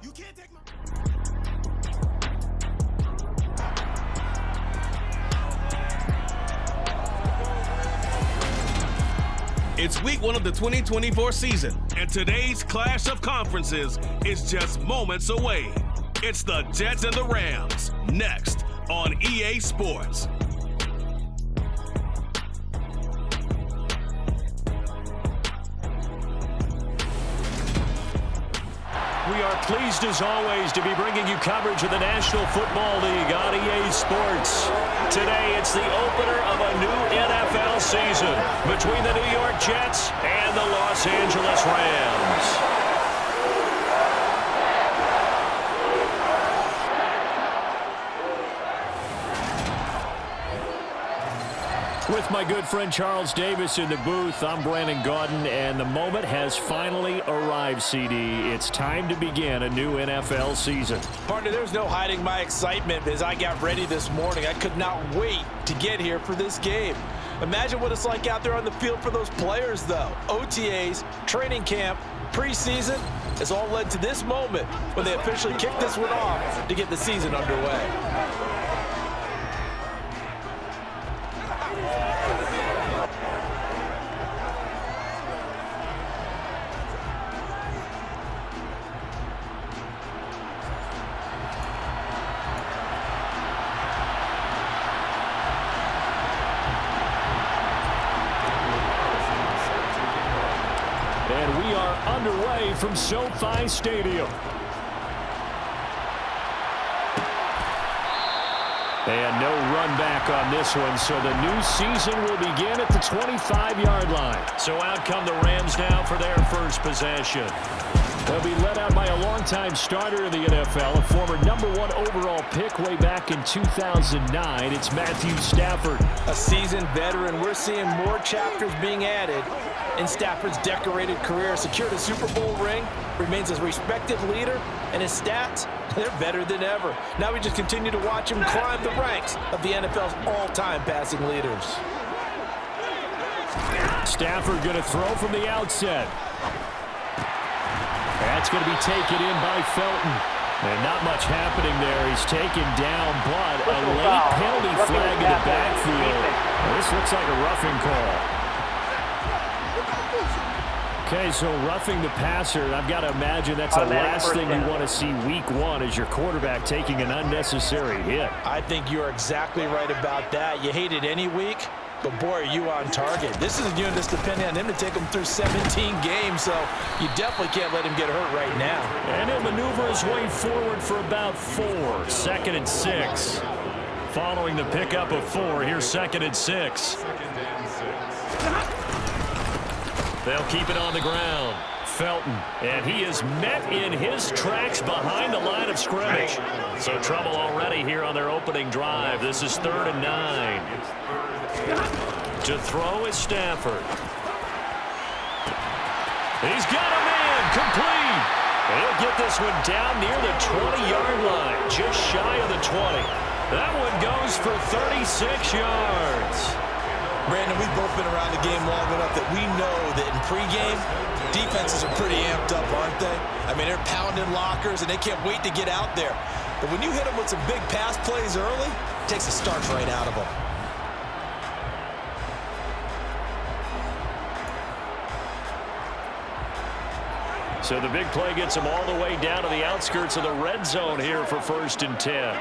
You can't take my... It's week 1 of the 2024 season, and today's clash of conferences is just moments away. It's the Jets and the Rams, next on EA Sports. We are pleased as always to be bringing you coverage of the National Football League on EA Sports. Today it's the opener of a new NFL season between the New York Jets and the Los Angeles Rams. With my good friend Charles Davis in the booth, I'm Brandon Gaudin, and the moment has finally arrived, CD. It's time to begin a new NFL season. Partner, there's no hiding my excitement as I got ready this morning. I could not wait to get here for this game. Imagine what it's like out there on the field for those players, though. OTAs, training camp, preseason, it's all led to this moment when they officially kick this one off to get the season underway. And we are underway from SoFi Stadium. And no run back on this one, so the new season will begin at the 25-yard line. So out come the Rams now for their first possession. They'll be led out by a longtime starter in the NFL, a former #1 overall pick way back in 2009. It's Matthew Stafford. A seasoned veteran. We're seeing more chapters being added in Stafford's decorated career. Secured a Super Bowl ring, remains a respected leader, and his stats, they're better than ever. Now we just continue to watch him climb the ranks of the NFL's all-time passing leaders. Stafford going to throw from the outset. That's going to be taken in by Felton. And not much happening there. He's taken down, but a late penalty flag in the backfield. This looks like a roughing call. Okay, so roughing the passer, I've got to imagine that's the last thing you want to see week 1 as your quarterback taking an unnecessary hit. I think you're exactly right about that. You hate it any week, but boy, are you on target. This is a unit that's depending on him to take him through 17 games, so you definitely can't let him get hurt right now. And he'll maneuver his way forward for about 4. 2nd and 6. Following the pickup of 4, here's 2nd and 6. They'll keep it on the ground. Felton, and he is met in his tracks behind the line of scrimmage. So trouble already here on their opening drive. This is 3rd and 9. To throw is Stafford. He's got a man complete. He'll get this one down near the 20-yard line, just shy of the 20. That one goes for 36 yards. Brandon, we've both been around the game long enough that we know that in pregame, defenses are pretty amped up, aren't they? I mean, they're pounding lockers, and they can't wait to get out there. But when you hit them with some big pass plays early, it takes the starch right out of them. So the big play gets them all the way down to the outskirts of the red zone here for 1st and 10.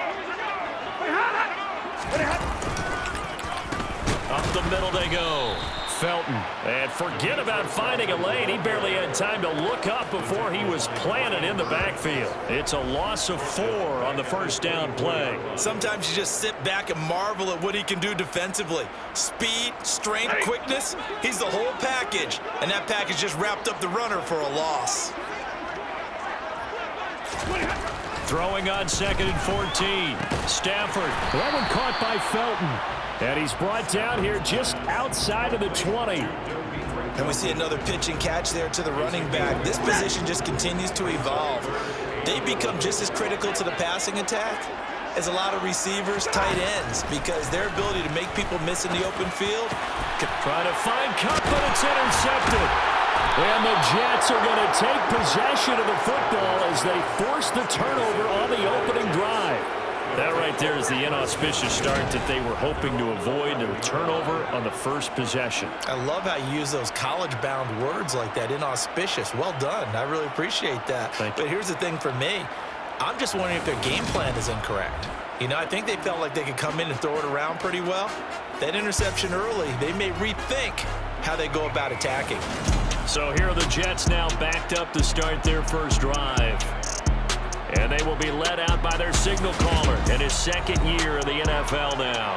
Up the middle they go. Felton. And forget about finding a lane. He barely had time to look up before he was planted in the backfield. It's a loss of 4 on the first down play. Sometimes you just sit back and marvel at what he can do defensively. Speed, strength, quickness. He's the whole package. And that package just wrapped up the runner for a loss. Throwing on 2nd and 14. Stafford. That one caught by Felton. And he's brought down here just outside of the 20. And we see another pitch and catch there to the running back. This position just continues to evolve. They become just as critical to the passing attack as a lot of receivers, tight ends, because their ability to make people miss in the open field. Trying to find Cup, but it's intercepted. And the Jets are going to take possession of the football as they force the turnover on the opening drive. That right there is the inauspicious start that they were hoping to avoid, a turnover on the first possession. I love how you use those college-bound words like that, inauspicious. Well done. I really appreciate that. But here's the thing for me. I'm just wondering if their game plan is incorrect. You know, I think they felt like they could come in and throw it around pretty well. That interception early, they may rethink how they go about attacking. So here are the Jets now backed up to start their first drive. And they will be led out by their signal caller in his second year of the NFL now.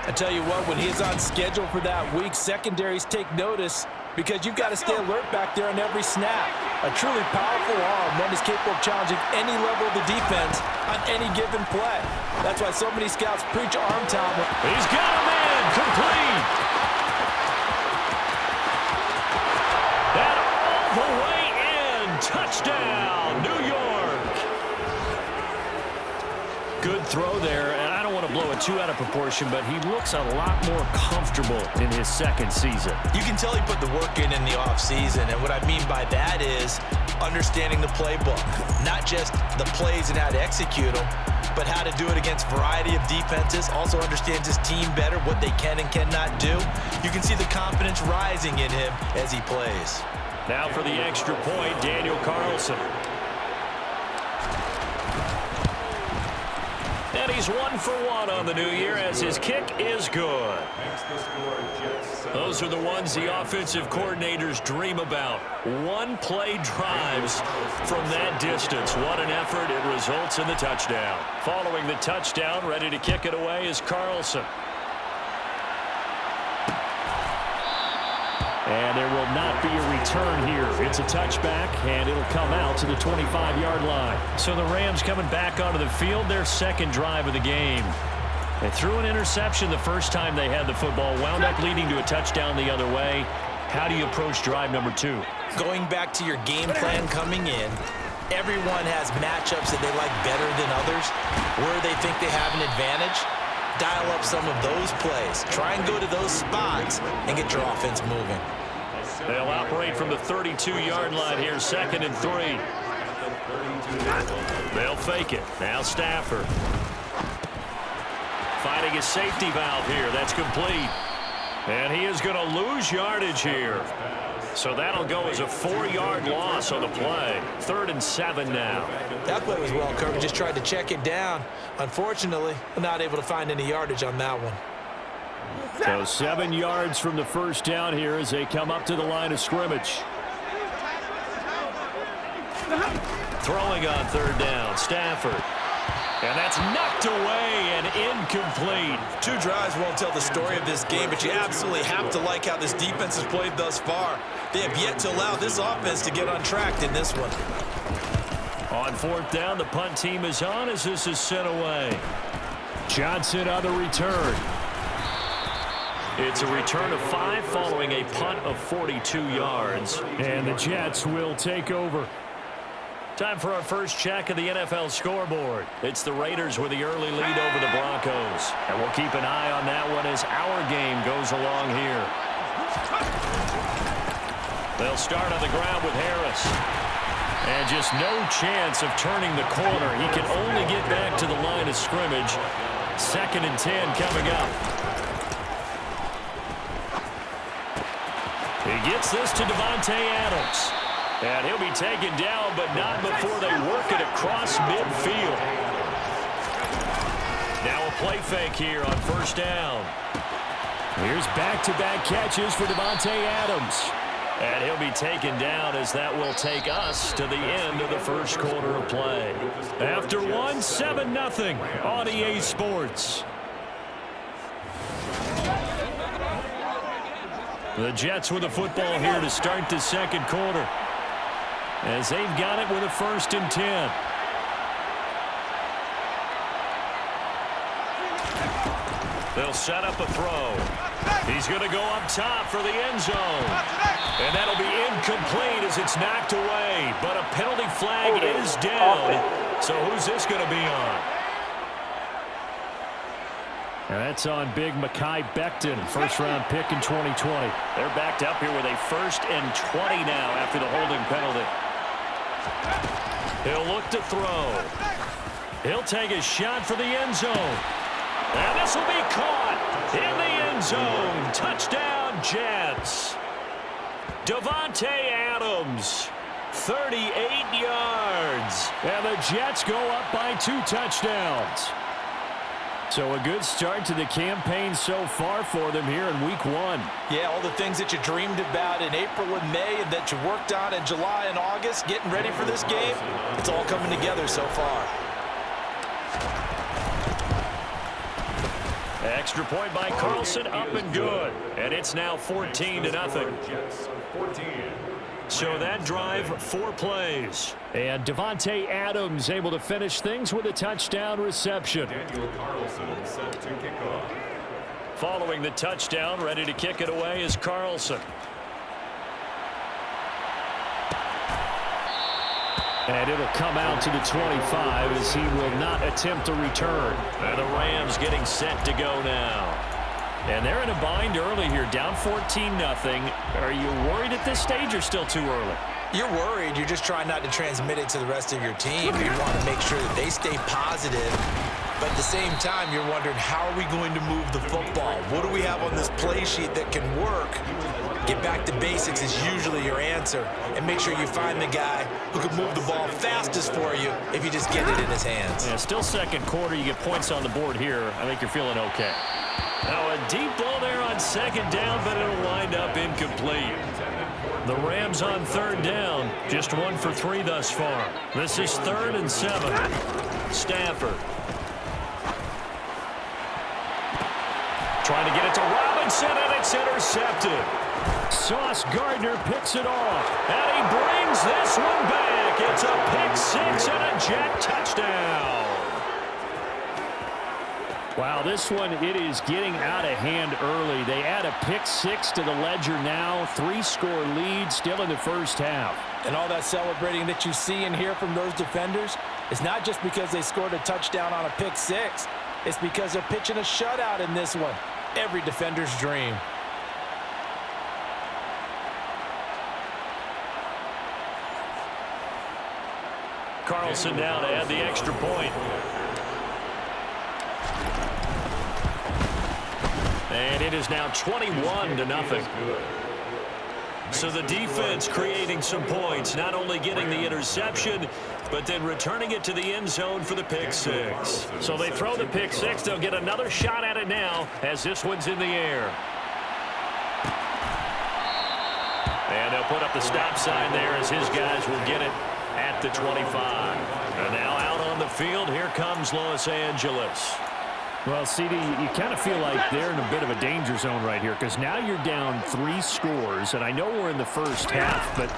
I tell you what, when he's on schedule for that week, secondaries take notice because you've got to stay alert back there on every snap. A truly powerful arm, one is capable of challenging any level of the defense on any given play. That's why so many scouts preach arm time. He's got him in, complete. And all the way in, touchdown, New York. Good throw there, and I don't want to blow it too out of proportion, but he looks a lot more comfortable in his second season. You can tell he put the work in the offseason, and what I mean by that is understanding the playbook. Not just the plays and how to execute them, but how to do it against a variety of defenses. Also understands his team better, what they can and cannot do. You can see the confidence rising in him as he plays. Now for the extra point, Daniel Carlson. And he's 1 for 1 on the new year as his kick is good. Those are the ones the offensive coordinators dream about. One-play drives from that distance. What an effort. It results in the touchdown. Following the touchdown, ready to kick it away is Carlson. And there will not be a return here. It's a touchback, and it'll come out to the 25-yard line. So the Rams coming back onto the field, their second drive of the game. They threw an interception the first time they had the football, wound up leading to a touchdown the other way. How do you approach drive number 2? Going back to your game plan coming in, everyone has matchups that they like better than others, where they think they have an advantage. Dial up some of those plays. Try and go to those spots and get your offense moving. They'll operate from the 32-yard line here, 2nd and 3. They'll fake it. Now Stafford. Finding a safety valve here. That's complete. And he is going to lose yardage here. So that'll go as a 4-yard loss on the play. 3rd and 7 now. That play was well covered. Just tried to check it down. Unfortunately, not able to find any yardage on that one. So 7 yards from the first down here as they come up to the line of scrimmage. Throwing on 3rd down, Stafford. And that's knocked away and incomplete. 2 drives won't tell the story of this game, but you absolutely have to like how this defense has played thus far. They have yet to allow this offense to get untracked in this one. On 4th down, the punt team is on as this is sent away. Johnson on the return. It's a return of 5 following a punt of 42 yards. And the Jets will take over. Time for our first check of the NFL scoreboard. It's the Raiders with the early lead over the Broncos. And we'll keep an eye on that one as our game goes along here. They'll start on the ground with Harris. And just no chance of turning the corner. He can only get back to the line of scrimmage. 2nd and 10 coming up. He gets this to Davante Adams. And he'll be taken down, but not before they work it across midfield. Now a play fake here on 1st down. Here's back-to-back catches for Davante Adams. And he'll be taken down as that will take us to the end of the first quarter of play. After one, 7-0 on EA Sports. The Jets with the football here to start the second quarter, as they've got it with a 1st and 10. They'll set up a throw. He's going to go up top for the end zone. And that'll be incomplete as it's knocked away. But a penalty flag is down. So who's this going to be on? And that's on big Mekhi Becton, first-round pick in 2020. They're backed up here with a 1st and 20 now after the holding penalty. He'll look to throw. He'll take a shot for the end zone. And this will be caught in the end zone. Touchdown, Jets. Davante Adams, 38 yards. And the Jets go up by 2 touchdowns. So a good start to the campaign so far for them here in week 1. Yeah, all the things that you dreamed about in April and May and that you worked on in July and August, getting ready for this game, it's all coming together so far. Extra point by Carlson, up and good. And it's now 14-0. So that drive, 4 plays. And Davante Adams able to finish things with a touchdown reception. Following the touchdown, ready to kick it away is Carlson. And it'll come out to the 25 as he will not attempt a return. And the Rams getting set to go now. And they're in a bind early here, down 14-0. Are you worried at this stage or still too early? You're worried. You're just trying not to transmit it to the rest of your team. You want to make sure that they stay positive. But at the same time, you're wondering, how are we going to move the football? What do we have on this play sheet that can work? Get back to basics is usually your answer. And make sure you find the guy who can move the ball fastest for you if you just get it in his hands. Yeah, still second quarter. You get points on the board here. I think you're feeling okay. Now a deep ball there on second down, but it'll wind up incomplete. The Rams on 3rd down, just 1 for 3 thus far. This is 3rd and 7. Stafford. Trying to get it to Robinson, and it's intercepted. Sauce Gardner picks it off, and he brings this one back. It's a pick 6 and a Jet touchdown. Wow, this one, it is getting out of hand early. They add a pick 6 to the ledger now. 3-score lead still in the first half. And all that celebrating that you see and hear from those defenders is not just because they scored a touchdown on a pick 6. It's because they're pitching a shutout in this one. Every defender's dream. Carlson down to add the extra point. And it is now 21-0. So the defense creating some points, not only getting the interception, but then returning it to the end zone for the pick 6. So they throw the pick 6. They'll get another shot at it now as this one's in the air. And they'll put up the stop sign there as his guys will get it at the 25. And now out on the field, here comes Los Angeles. Well, CD, you kind of feel like they're in a bit of a danger zone right here because now you're down 3 scores, and I know we're in the first half, but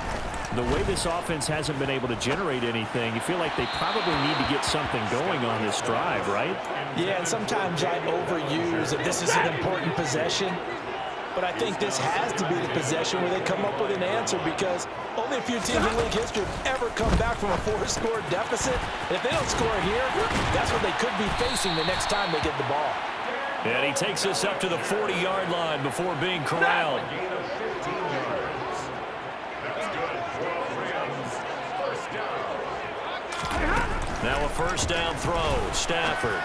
the way this offense hasn't been able to generate anything, you feel like they probably need to get something going on this drive, right? Yeah, and sometimes I overuse that this is an important possession, but I think this has to be the possession where they come up with an answer because only a few teams in league history have ever come back from a 4-score deficit. And if they don't score here, that's what they could be facing the next time they get the ball. And he takes us up to the 40-yard line before being corralled. Now a first down throw. Stafford.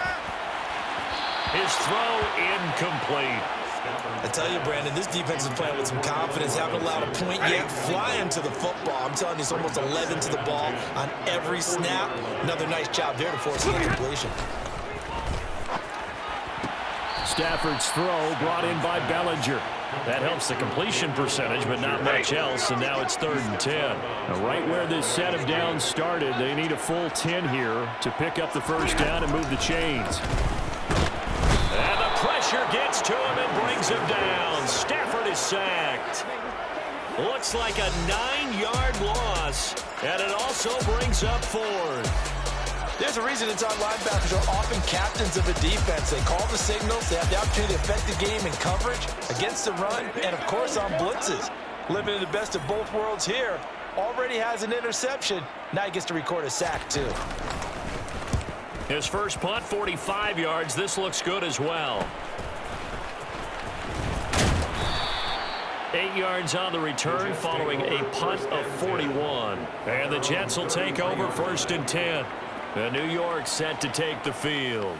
His throw incomplete. I tell you, Brandon, this defense is playing with some confidence. Haven't allowed a point yet. Flying to the football. I'm telling you, it's almost 11 to the ball on every snap. Another nice job there to force the incompletion. Stafford's throw brought in by Bellinger. That helps the completion percentage, but not much else, and now it's 3rd and 10. Now, right where this set of downs started, they need a full 10 here to pick up the first down and move the chains. And the pressure gets to him and brings him down. Stafford is sacked. Looks like a 9-yard loss, and it also brings up 4th. There's a reason inside linebackers are often captains of a defense. They call the signals. They have the opportunity to affect the game in coverage, against the run, and, of course, on blitzes. Living in the best of both worlds here. Already has an interception. Now he gets to record a sack, too. His first punt, 45 yards. This looks good as well. 8 yards on the return following a punt of 41. And the Jets will take over 1st and 10. The New York set to take the field.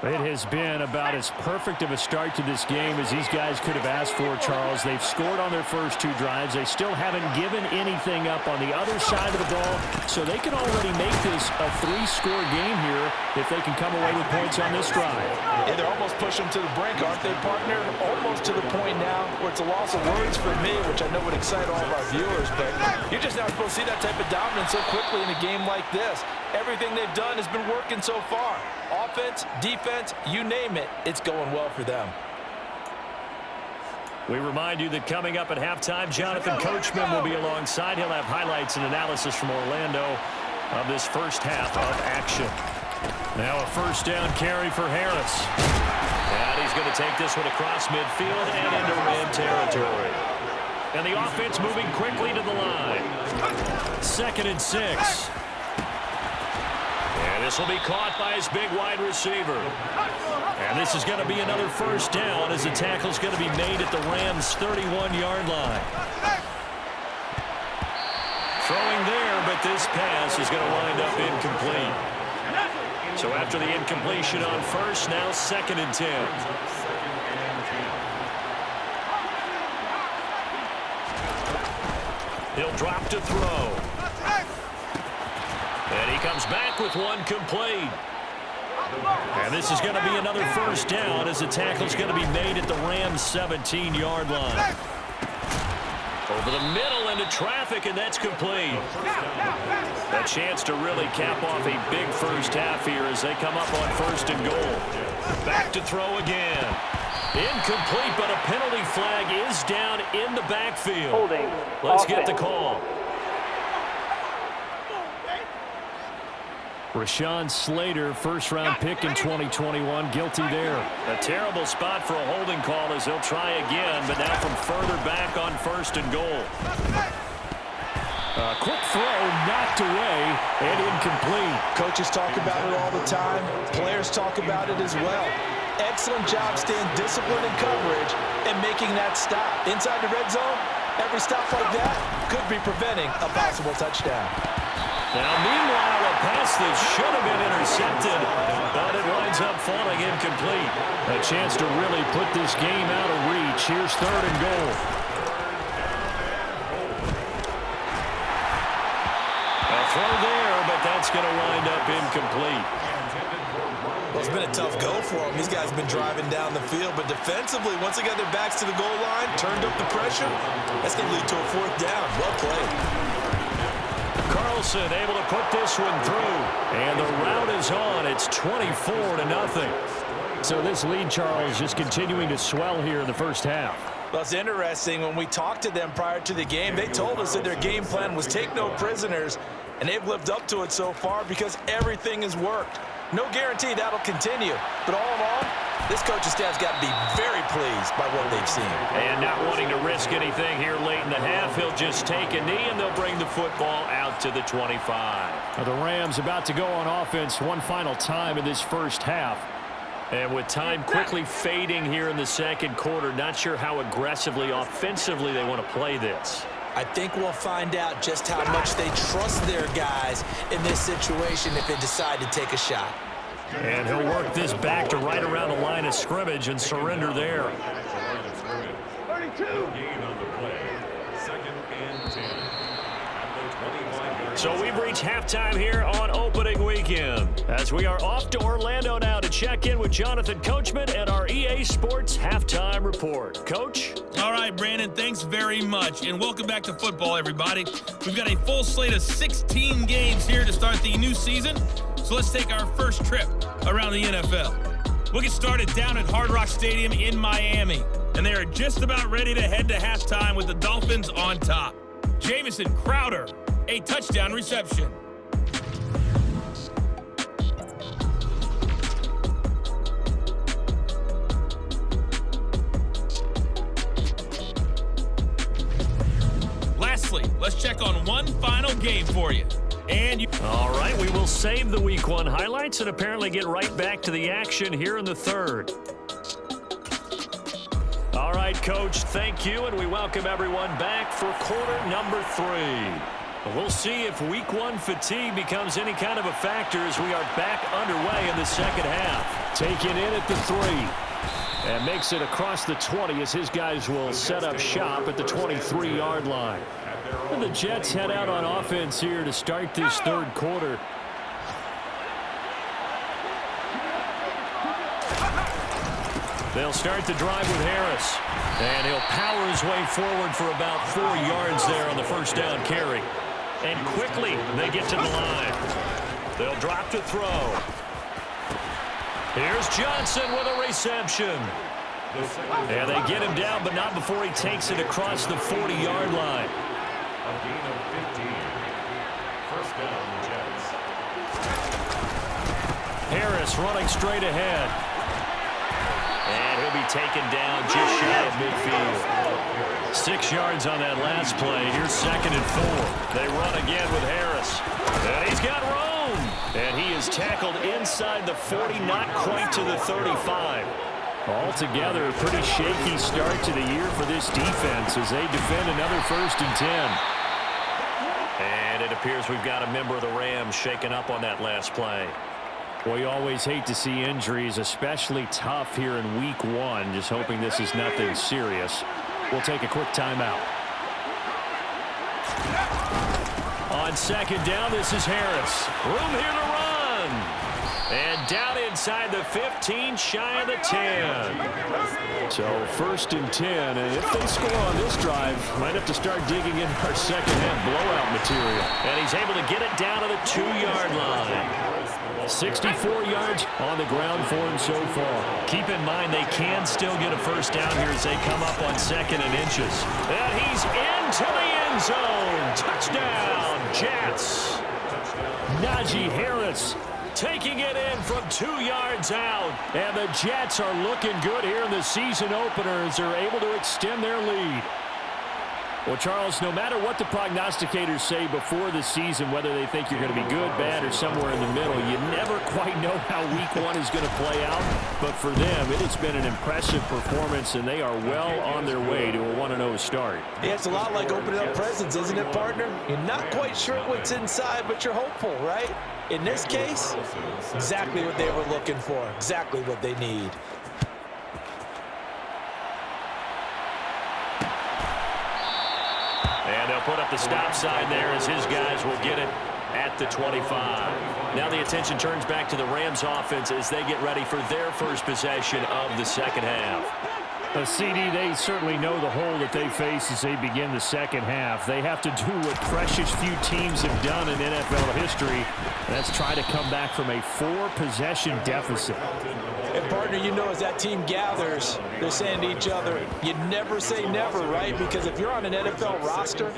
It has been about as perfect of a start to this game as these guys could have asked for, Charles. They've scored on their first 2 drives. They still haven't given anything up on the other side of the ball, so they can already make this a 3-score game here if they can come away with points on this drive. Yeah, they're almost pushing them to the brink, aren't they, partner? Almost to the point now where it's a loss of words for me, which I know would excite all of our viewers, but you're just not supposed to see that type of dominance so quickly in a game like this. Everything they've done has been working so far. Offense, defense, you name it, it's going well for them. We remind you that coming up at halftime, Jonathan Coachman will be alongside. He'll have highlights and analysis from Orlando of this first half of action. Now a 1st down carry for Harris. And he's going to take this one across midfield and into Ram territory. And the offense moving quickly to the line. 2nd and 6. And this will be caught by his big wide receiver. And this is going to be another 1st down as the tackle's going to be made at the Rams' 31-yard line. Throwing there, but this pass is going to wind up incomplete. So after the incompletion on 1st, now 2nd and 10. He'll drop to throw. And he comes back with one complete. And this is going to be another 1st down as the tackle's going to be made at the Rams' 17-yard line. Over the middle into traffic, and that's complete. A chance to really cap off a big first half here as they come up on 1st and goal. Back to throw again. Incomplete, but a penalty flag is down in the backfield. Holding. Let's get the call. Rashawn Slater, 1st-round pick in 2021, guilty there. A terrible spot for a holding call as they'll try again, but now from further back on 1st and goal. A quick throw, knocked away, and incomplete. Coaches talk about it all the time. Players talk about it as well. Excellent job staying disciplined in coverage and making that stop. Inside the red zone, every stop like that could be preventing a possible touchdown. Now, meanwhile, a pass that should have been intercepted, but it winds up falling incomplete. A chance to really put this game out of reach. Here's 3rd and goal. A throw there, but that's going to wind up incomplete. Well, it's been a tough go for them. These guys have been driving down the field, but defensively, once they got their backs to the goal line, turned up the pressure, that's going to lead to a 4th down. Well played. Carlson able to put this one through. And the route is on. It's 24-0. So this lead, Charles, just continuing to swell here in the first half. Well, it's interesting. When we talked to them prior to the game, they told us that their game plan was take no prisoners, and they've lived up to it so far because everything has worked. No guarantee that'll continue. But all in all, this coaching staff's got to be very pleased by what they've seen. And not wanting to risk anything here late in the half, he'll just take a knee, and they'll bring the football out to the 25. Now the Rams about to go on offense one final time in this first half. And with time quickly fading here in the 2nd quarter, not sure how aggressively, offensively they want to play this. I think we'll find out just how much they trust their guys in this situation if they decide to take a shot. And he'll work this back to right around the line of scrimmage and surrender there. 32. So we've reached halftime here on opening weekend, as we are off to Orlando now to check in with Jonathan Coachman and our EA Sports Halftime Report. Coach? All right, Brandon, thanks very much, and welcome back to football, everybody. We've got a full slate of 16 games here to start the new season, so let's take our first trip around the NFL. We'll get started down at Hard Rock Stadium in Miami, and they are just about ready to head to halftime with the Dolphins on top. Jamison Crowder, a touchdown reception. Lastly, let's check on one final game for you. And you... All right, we will save the Week 1 highlights and apparently get right back to the action here in the third. All right, Coach, thank you, and we welcome everyone back for quarter number 3. We'll see if Week 1 fatigue becomes any kind of a factor as we are back underway in the second half. Taken in at the 3. And makes it across the 20 as his guys will set up shop at the 23-yard line. And the Jets head out on offense here to start this third quarter. They'll start the drive with Harris. And he'll power his way forward for about 4 yards there on the first down carry. And quickly they get to the line. They'll drop to throw. Here's Johnson with a reception. And they get him down, but not before he takes it across the 40-yard line. A gain of 15. First down, Jets. Harris running straight ahead. And he'll be taken down just shy of midfield. 6 yards on that last play. Here's 2nd and 4. They run again with Harris. And he's got room. And he is tackled inside the 40, not quite to the 35. Altogether, a pretty shaky start to the year for this defense as they defend another 1st and 10. And it appears we've got a member of the Rams shaken up on that last play. Well, you always hate to see injuries, especially tough here in Week 1. Just hoping this is nothing serious. We'll take a quick timeout. On 2nd down, this is Harris. Room here to run. And down inside the 15, shy of the 10. So 1st and 10. And if they score on this drive, might have to start digging in our second half blowout material. And he's able to get it down to the 2-yard line. 64 yards on the ground for him so far. Keep in mind they can still get a first down here as they come up on 2nd and inches. And he's into the end zone. Touchdown, Jets. Najee Harris taking it in from 2 yards out. And the Jets are looking good here in the season opener as they're able to extend their lead. Well, Charles, no matter what the prognosticators say before the season, whether they think you're going to be good, bad, or somewhere in the middle, you never quite know how Week 1 is going to play out. But for them, it has been an impressive performance, and they are well on their way to a 1-0 start. Yeah, it's a lot like opening up presents, isn't it, partner? You're not quite sure what's inside, but you're hopeful, right? In this case, exactly what they were looking for, exactly what they need. And they'll put up the stop sign there as his guys will get it at the 25. Now the attention turns back to the Rams offense as they get ready for their first possession of the second half. CD, they certainly know the hole that they face as they begin the second half. They have to do what precious few teams have done in NFL history. That's try to come back from a 4-possession deficit. And, partner, you know as that team gathers, they're saying to each other, you never say never, right? Because if you're on an NFL roster,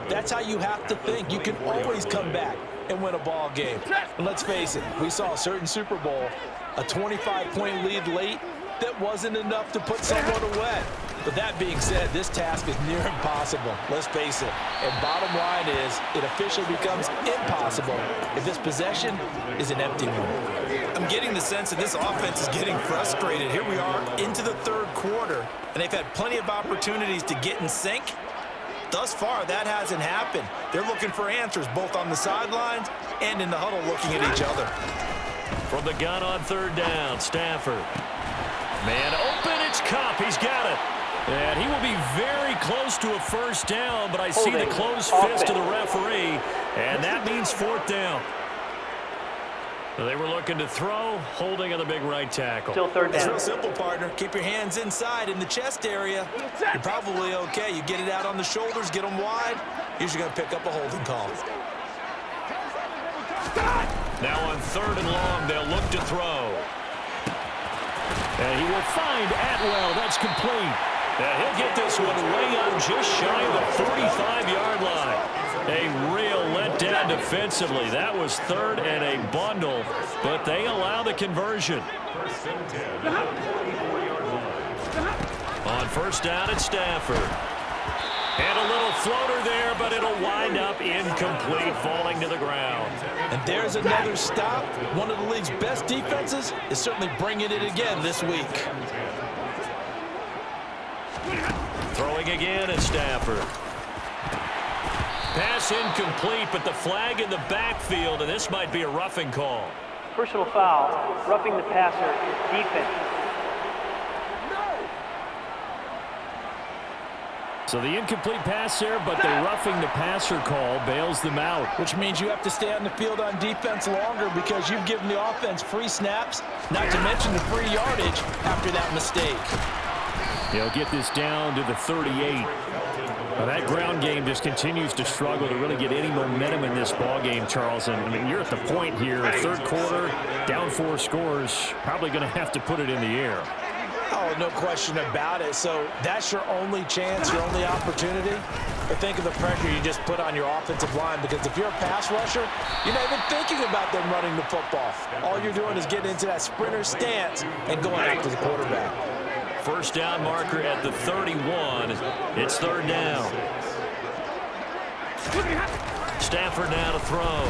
that's how you have to think. You can always come back and win a ball game. And let's face it, we saw a certain Super Bowl, a 25-point lead late, that wasn't enough to put someone away. But that being said, this task is near impossible. Let's face it. And bottom line is, it officially becomes impossible if this possession is an empty one. I'm getting the sense that this offense is getting frustrated. Here we are into the third quarter, and they've had plenty of opportunities to get in sync. Thus far, that hasn't happened. They're looking for answers both on the sidelines and in the huddle looking at each other. From the gun on 3rd down, Stafford. Man open, it's Cup. He's got it. And he will be very close to a first down, but I see the closed fist of the referee, and that means 4th down. They were looking to throw, holding on the big right tackle. Still 3rd down. It's real simple, partner. Keep your hands inside in the chest area. You're probably okay. You get it out on the shoulders, get them wide. Usually going to pick up a holding call. Now on 3rd and long, they'll look to throw. And he will find Atwell. That's complete. And he'll get this one way up just shy of the 45-yard line. A real letdown defensively. That was 3rd and a bundle, but they allow the conversion. On 1st down at Stafford. And a little floater there, but it'll wind up incomplete, falling to the ground. And there's another stop. One of the league's best defenses is certainly bringing it again this week. Throwing again at Stafford. Pass incomplete, but the flag in the backfield, and this might be a roughing call. Personal foul, roughing the passer, defense. So the incomplete pass there, but the roughing the passer call bails them out. Which means you have to stay on the field on defense longer because you've given the offense free snaps, not to mention the free yardage after that mistake. They'll get this down to the 38. Well, that ground game just continues to struggle to really get any momentum in this ball game, Charles. And I mean, you're at the point here, third quarter, down 4 scores, probably going to have to put it in the air. Oh, no question about it. So that's your only chance, your only opportunity. But think of the pressure you just put on your offensive line, because if you're a pass rusher, you're not even thinking about them running the football. All you're doing is getting into that sprinter stance and going after the quarterback. First down marker at the 31. It's third down. Stafford now to throw.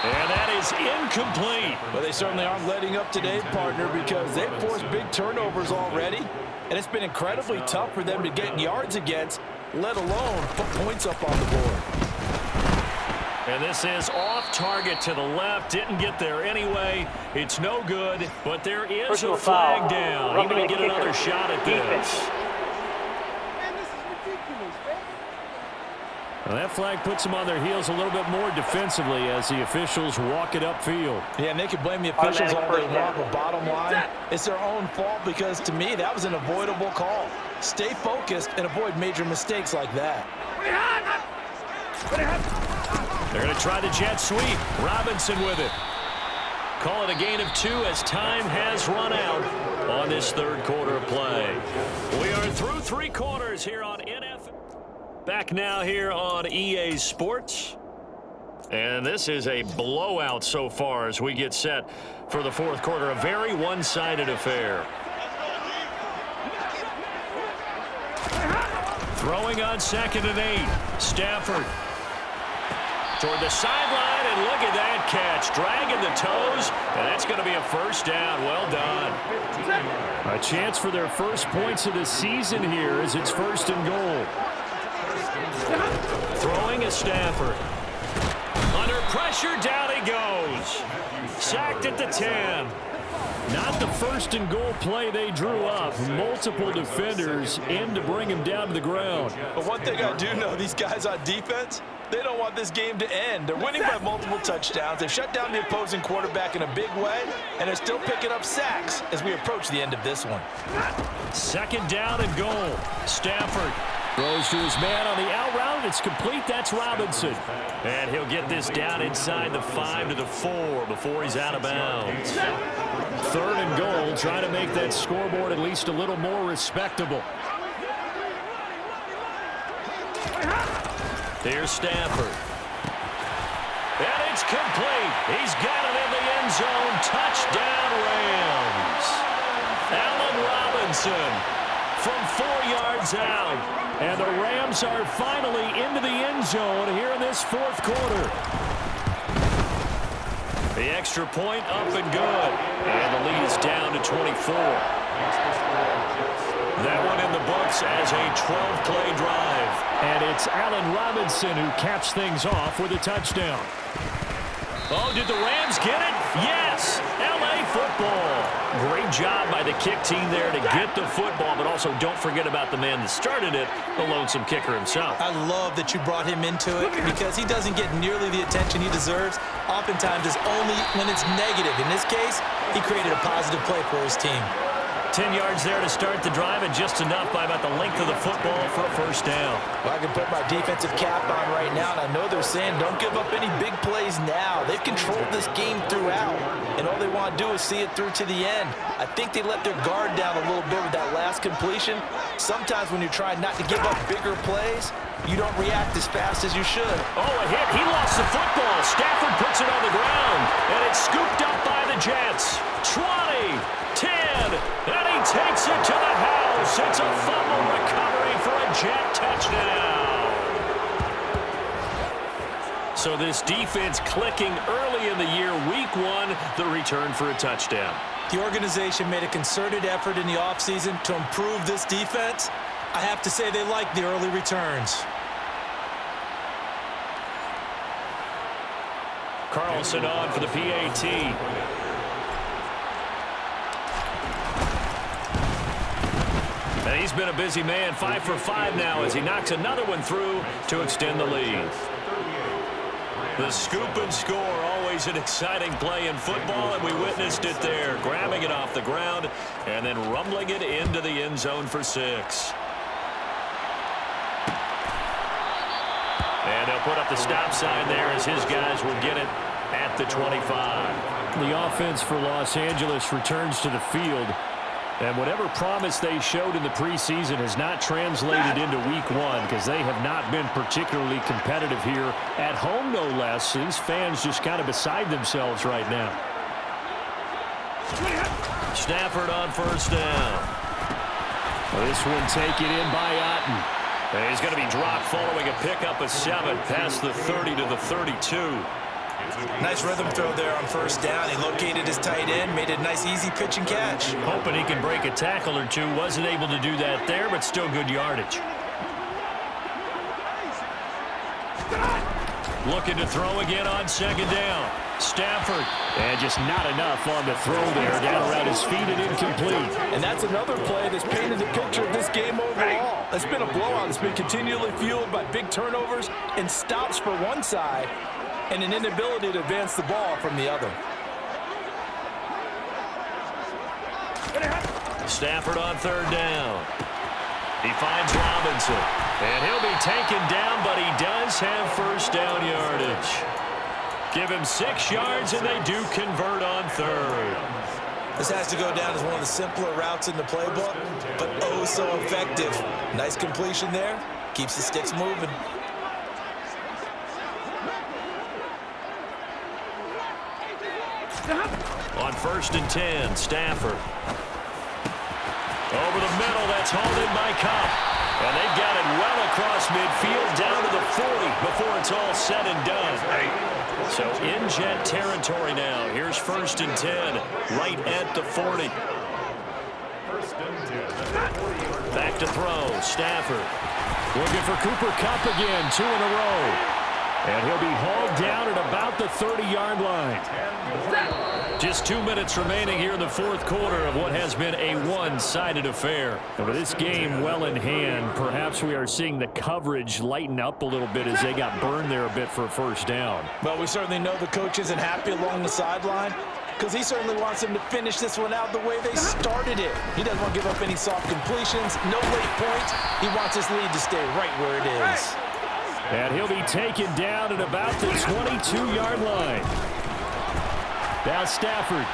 And that is incomplete. Well, they certainly aren't letting up today, partner, because they've forced big turnovers already. And it's been incredibly tough for them to get yards against, let alone put points up on the board. And this is off target to the left. Didn't get there anyway. It's no good, but there is Personal a flag foul. down. He Roughing may the get kicker. another shot at Defense. this. Well, that flag puts them on their heels a little bit more defensively as the officials walk it upfield. Yeah, and they can blame the officials all they want, but bottom line, it's their own fault because, to me, that was an avoidable call. Stay focused and avoid major mistakes like that. They're going to try the jet sweep. Robinson with it. Call it a gain of 2 as time has run out on this third quarter of play. We are through 3 quarters here on NFL. Back now here on EA Sports. And this is a blowout so far as we get set for the fourth quarter. A very one-sided affair. Throwing on 2nd and 8. Stafford toward the sideline, and look at that catch. Dragging the toes, and that's going to be a first down. Well done. A chance for their first points of the season here as it's 1st and goal. Throwing at Stafford. Under pressure, down he goes. Sacked at the 10. Not the 1st and goal play they drew up. Multiple defenders in to bring him down to the ground. But one thing I do know, these guys on defense, they don't want this game to end. They're winning by multiple touchdowns. They've shut down the opposing quarterback in a big way, and they're still picking up sacks as we approach the end of this one. 2nd down and goal. Stafford throws to his man on the out route. It's complete. That's Robinson. And he'll get this down inside the 5 to the 4 before he's out of bounds. 3rd and goal, trying to make that scoreboard at least a little more respectable. Here's Stafford. And it's complete. He's got it in the end zone. Touchdown, Rams. Allen Robinson from 4 yards out. And the Rams are finally into the end zone here in this 4th quarter. The extra point up and good. And the lead is down to 24. That one in the books as a 12-play drive. And it's Allen Robinson who caps things off with a touchdown. Oh, did the Rams get it? Yes! LA football. Great job by the kick team there to get the football, but also don't forget about the man that started it, the lonesome kicker himself. I love that you brought him into it because he doesn't get nearly the attention he deserves. Oftentimes it's only when it's negative. In this case, he created a positive play for his team. 10 yards there to start the drive, and just enough by about the length of the football for a first down. Well, I can put my defensive cap on right now, and I know they're saying don't give up any big plays now. They've controlled this game throughout, and all they want to do is see it through to the end. I think they let their guard down a little bit with that last completion. Sometimes when you're trying not to give up bigger plays, you don't react as fast as you should. Oh, a hit. He lost the football. Stafford puts it on the ground, and it's scooped up by the Jets. 20, 10, and he takes it to the house. It's a fumble recovery for a Jet touchdown. So this defense clicking early in the year. Week 1, the return for a touchdown. The organization made a concerted effort in the offseason to improve this defense. I have to say they like the early returns. Carlson on for the PAT. And he's been a busy man, 5 for 5 now as he knocks another one through to extend the lead. The scoop and score, always an exciting play in football, and we witnessed it there, grabbing it off the ground and then rumbling it into the end zone for 6. And they'll put up the stop sign there as his guys will get it at the 25. The offense for Los Angeles returns to the field. And whatever promise they showed in the preseason has not translated into week 1 because they have not been particularly competitive here at home, no less. These fans just kind of beside themselves right now. Stafford on first down. This one taken in by Otten. And he's going to be dropped following a pickup of 7 past the 30 to the 32. Nice rhythm throw there on first down. He located his tight end, made a nice easy pitch and catch. Hoping he can break a tackle or two. Wasn't able to do that there, but still good yardage. Looking to throw again on second down. Stafford. And just not enough on the throw there. Down around his feet and incomplete. And that's another play that's painted the picture of this game overall. It's been a blowout. It's been continually fueled by big turnovers and stops for one side and an inability to advance the ball from the other. Stafford on third down. He finds Robinson. And he'll be taken down, but he does have first down yardage. Give him 6 yards, and they do convert on third. This has to go down as one of the simpler routes in the playbook, but oh so effective. Nice completion there. Keeps the sticks moving. On first and 10, Stafford. Over the middle, that's hauled in by Cup. And they've got it well across midfield down to the 40 before it's all said and done. So in Jet territory now. Here's first and 10, right at the 40. Back to throw, Stafford. Looking for Cooper Kupp again, 2 in a row. And he'll be hauled down at about the 30-yard line. Just 2 minutes remaining here in the fourth quarter of what has been a one-sided affair. And with this game well in hand, perhaps we are seeing the coverage lighten up a little bit as they got burned there a bit for a first down. Well, we certainly know the coach isn't happy along the sideline because he certainly wants them to finish this one out the way they started it. He doesn't want to give up any soft completions, no late points. He wants his lead to stay right where it is. And he'll be taken down at about the 22-yard line. Now Stafford.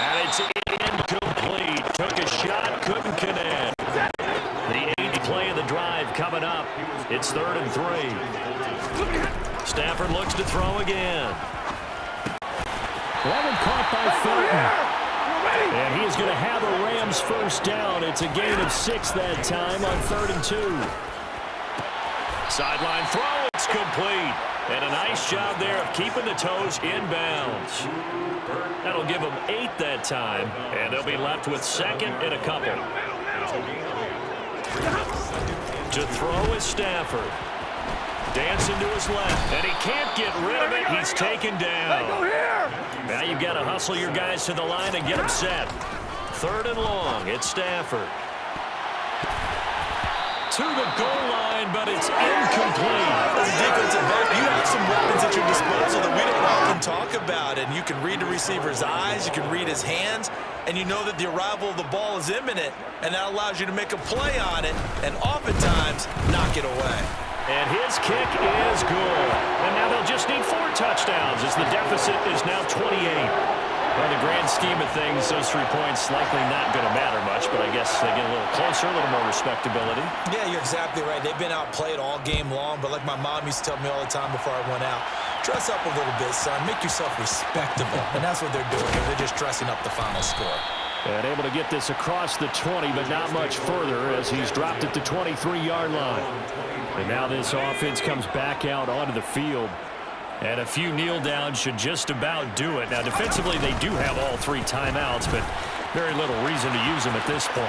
And it's incomplete. Took a shot, couldn't connect. The 80th play of the drive coming up. It's 3rd and 3. Stafford looks to throw again. That one caught by Fulton. And he is going to have a Rams first down. It's a gain of 6 that time on 3rd and 2. Sideline throw, it's complete. And a nice job there of keeping the toes inbounds. That'll give them 8 that time, and they'll be left with 2nd and a couple. To throw is Stafford. Dancing to his left, and he can't get rid of it. He's taken down. Now you've got to hustle your guys to the line and get them set. 3rd and long, it's Stafford. To the goal line, but it's incomplete. As a defensive back, you have some weapons at your disposal that we don't often talk about. And you can read the receiver's eyes, you can read his hands, and you know that the arrival of the ball is imminent, and that allows you to make a play on it and oftentimes knock it away. And his kick is good. And now they'll just need 4 touchdowns as the deficit is now 28. Well, in the grand scheme of things, those 3 points likely not going to matter much, but I guess they get a little closer, a little more respectability. Yeah, you're exactly right. They've been outplayed all game long, but like my mom used to tell me all the time before I went out, dress up a little bit, son. Make yourself respectable. And that's what they're doing here. They're just dressing up the final score. And able to get this across the 20, but not much further as he's dropped it to 23-yard line. And now this offense comes back out onto the field. And a few kneel downs should just about do it. Now, defensively, they do have all 3 timeouts, but very little reason to use them at this point.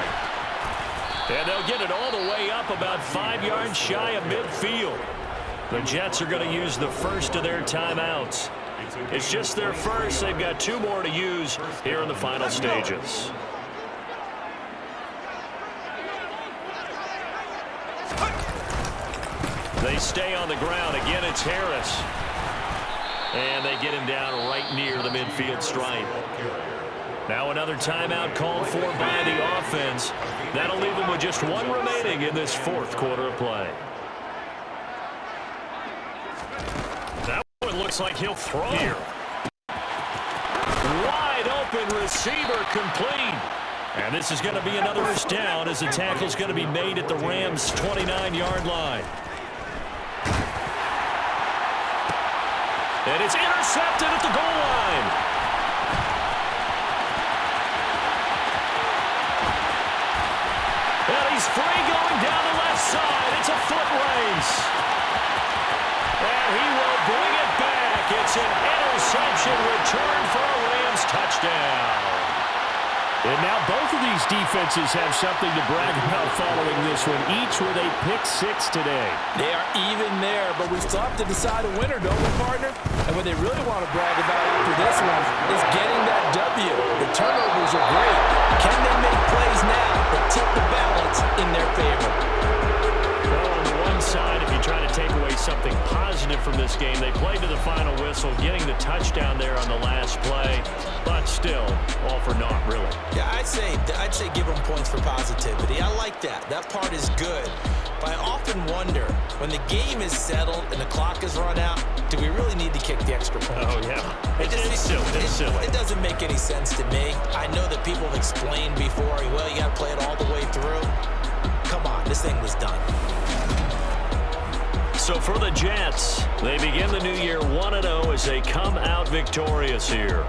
And they'll get it all the way up about 5 yards shy of midfield. The Jets are going to use the first of their timeouts. It's just their first. They've got 2 more to use here in the final stages. They stay on the ground. Again, it's Harris. And they get him down right near the midfield stripe. Now another timeout called for by the offense. That'll leave them with just 1 remaining in this 4th quarter of play. That one looks like he'll throw here. Wide open receiver complete. And this is going to be another first down as the tackle's going to be made at the Rams' 29-yard line. And it's intercepted at the goal line. And he's free going down the left side. It's a foot race. And he will bring it back. It's an interception return for a Rams touchdown. And now both of these defenses have something to brag about following this one, each with a pick-6 today. They are even there, but we still have to decide a winner, don't we, partner? And what they really want to brag about after this one is getting that W. The turnovers are great. Can they make plays now that tip the balance in their favor? Well, on the one side, if you try to take away something positive from this game, they played to the final whistle, getting the touchdown there on the last play, but still, all for naught, really. Yeah, I'd say give them points for positivity. I like that. That part is good. But I often wonder, when the game is settled and the clock is run out, do we really need to kick the extra point? Oh, yeah. It's silly. It's silly. It doesn't make any sense to me. I know that people have explained before, well, you got to play it all the way through. Come on, this thing was done. So for the Jets, they begin the new year 1-0 as they come out victorious here.